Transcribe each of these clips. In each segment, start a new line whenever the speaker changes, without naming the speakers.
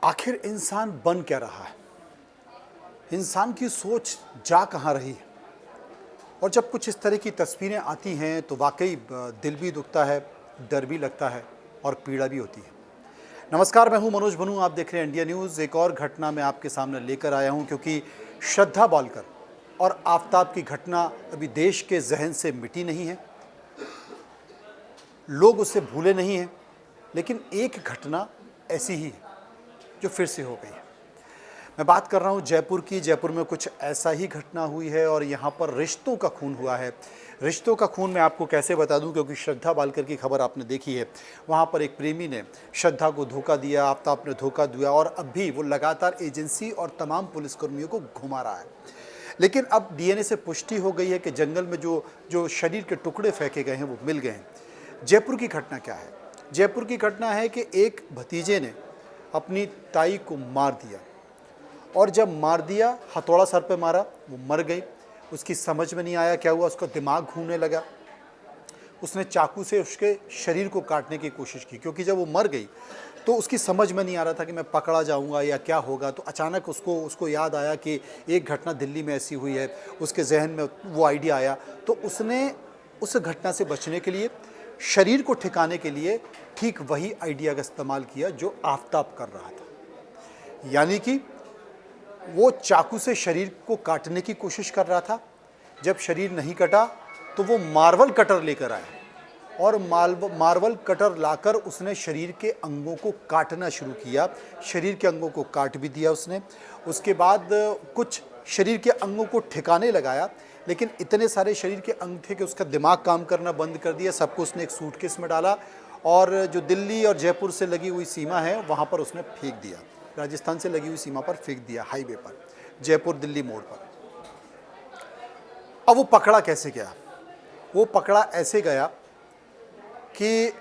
आखिर इंसान बन क्या रहा है? इंसान की सोच जा कहाँ रही है? और जब कुछ इस तरह की तस्वीरें आती हैं तो वाकई दिल भी दुखता है, डर भी लगता है और पीड़ा भी होती है। नमस्कार, मैं हूं मनोज बनू, आप देख रहे हैं इंडिया न्यूज़। एक और घटना मैं आपके सामने लेकर आया हूं क्योंकि श्रद्धा बालकर और आफताब की घटना अभी देश के जहन से मिटी नहीं है, लोग उसे भूले नहीं हैं, लेकिन एक घटना ऐसी ही है जो फिर से हो गई है। मैं बात कर रहा हूँ जयपुर की। जयपुर में कुछ ऐसा ही घटना हुई है और यहाँ पर रिश्तों का खून हुआ है। रिश्तों का खून मैं आपको कैसे बता दूँ, क्योंकि श्रद्धा बालकर की खबर आपने देखी है। वहाँ पर एक प्रेमी ने श्रद्धा को धोखा दिया, आफताब ने धोखा दिया और अब भी वो लगातार एजेंसी और तमाम पुलिसकर्मियों को घुमा रहा है। लेकिन अब डीएनए से पुष्टि हो गई है कि जंगल में जो जो शरीर के टुकड़े फेंके गए हैं वो मिल गए हैं। जयपुर की घटना क्या है? जयपुर की घटना है कि एक भतीजे ने अपनी ताई को मार दिया और जब मार दिया, हथौड़ा सर पे मारा, वो मर गई। उसकी समझ में नहीं आया क्या हुआ, उसका दिमाग घूमने लगा। उसने चाकू से उसके शरीर को काटने की कोशिश की, क्योंकि जब वो मर गई तो उसकी समझ में नहीं आ रहा था कि मैं पकड़ा जाऊंगा या क्या होगा। तो अचानक उसको याद आया कि एक घटना दिल्ली में ऐसी हुई है। उसके जहन में वो आइडिया आया, तो उसने उस घटना से बचने के लिए, शरीर को ठिकाने के लिए ठीक वही आइडिया का इस्तेमाल किया जो आफताब कर रहा था। यानी कि वो चाकू से शरीर को काटने की कोशिश कर रहा था। जब शरीर नहीं कटा तो वो मार्वल कटर लेकर आया और मार्वल कटर लाकर उसने शरीर के अंगों को काटना शुरू किया। शरीर के अंगों को काट भी दिया उसने। उसके बाद कुछ शरीर के अंगों को ठिकाने लगाया, लेकिन इतने सारे शरीर के अंग थे कि उसका दिमाग काम करना बंद कर दिया। सबको उसने एक सूटकेस में डाला और जो दिल्ली और जयपुर से लगी हुई सीमा है वहाँ पर उसने फेंक दिया। राजस्थान से लगी हुई सीमा पर फेंक दिया, हाईवे पर, जयपुर दिल्ली मोड़ पर। अब वो पकड़ा कैसे गया? वो पकड़ा ऐसे गया कि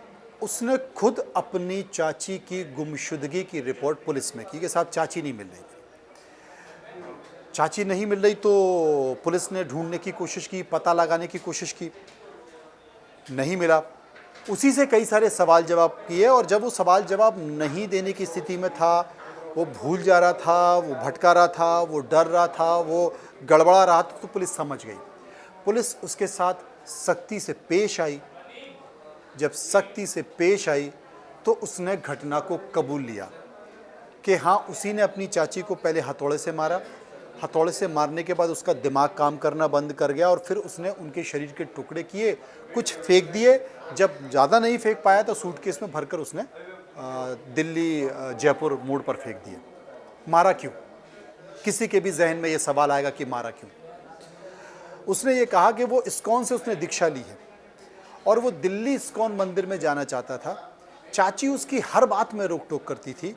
उसने खुद अपनी चाची की गुमशुदगी की रिपोर्ट पुलिस में की कि साहब चाची नहीं मिल रही थी। चाची नहीं मिल रही तो पुलिस ने ढूंढने की कोशिश की, पता लगाने की कोशिश की, नहीं मिला। उसी से कई सारे सवाल जवाब किए और जब वो सवाल जवाब नहीं देने की स्थिति में था, वो भूल जा रहा था, वो भटका रहा था, वो डर रहा था, वो गड़बड़ा रहा था, तो पुलिस समझ गई। पुलिस उसके साथ सख्ती से पेश आई। जब सख्ती से पेश आई तो उसने घटना को कबूल लिया कि हाँ, उसी ने अपनी चाची को पहले हथौड़े से मारा। हथौड़े से मारने के बाद उसका दिमाग काम करना बंद कर गया और फिर उसने उनके शरीर के टुकड़े किए, कुछ फेंक दिए। जब ज़्यादा नहीं फेंक पाया तो सूटकेस में भरकर उसने दिल्ली जयपुर मोड़ पर फेंक दिए। मारा क्यों? किसी के भी जहन में ये सवाल आएगा कि मारा क्यों? उसने ये कहा कि वो इस्कॉन से उसने दीक्षा ली है और वो दिल्ली इस्कॉन मंदिर में जाना चाहता था। चाची उसकी हर बात में रोक टोक करती थी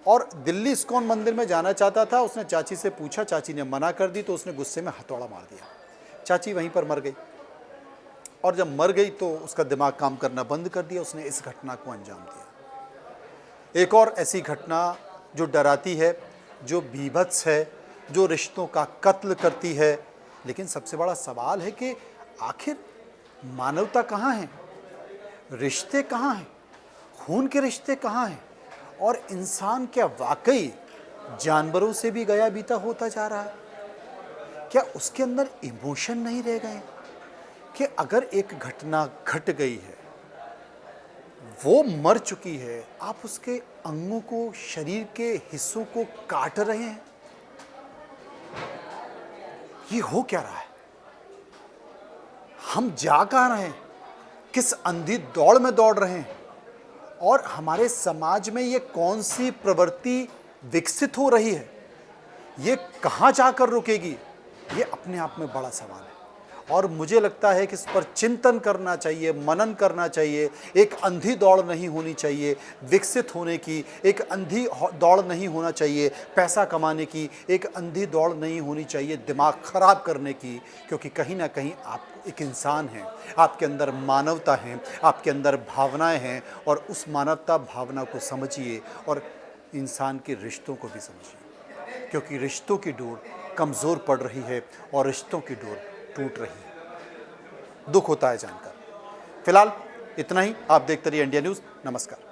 और दिल्ली इस्कॉन मंदिर में जाना चाहता था। उसने चाची से पूछा, चाची ने मना कर दी तो उसने गुस्से में हथौड़ा मार दिया। चाची वहीं पर मर गई और जब मर गई तो उसका दिमाग काम करना बंद कर दिया। उसने इस घटना को अंजाम दिया। एक और ऐसी घटना जो डराती है, जो बीभत्स है, जो रिश्तों का कत्ल करती है। लेकिन सबसे बड़ा सवाल है कि आखिर मानवता कहाँ है? रिश्ते कहाँ हैं? खून के रिश्ते कहाँ हैं? और इंसान क्या वाकई जानवरों से भी गया बीता होता जा रहा है? क्या उसके अंदर इमोशन नहीं रह गए कि अगर एक घटना घट गई है, वो मर चुकी है, आप उसके अंगों को, शरीर के हिस्सों को काट रहे हैं? ये हो क्या रहा है? हम जा कहाँ रहे हैं? किस अंधी दौड़ में दौड़ रहे हैं? और हमारे समाज में ये कौन सी प्रवृत्ति विकसित हो रही है? ये कहाँ जाकर रुकेगी? ये अपने आप में बड़ा सवाल है और मुझे लगता है कि इस पर चिंतन करना चाहिए, मनन करना चाहिए। एक अंधी दौड़ नहीं होनी चाहिए विकसित होने की, एक अंधी दौड़ नहीं होना चाहिए पैसा कमाने की, एक अंधी दौड़ नहीं होनी चाहिए दिमाग खराब करने की, क्योंकि कहीं ना कहीं आप एक इंसान हैं, आपके अंदर मानवता है, आपके अंदर भावनाएं हैं और उस मानवता भावना को समझिए और इंसान के रिश्तों को भी समझिए, क्योंकि रिश्तों की डोर कमज़ोर पड़ रही है और रिश्तों की डोर टूट रही है। दुख होता है जानकर। फिलहाल इतना ही। आप देखते रहिए इंडिया न्यूज़। नमस्कार।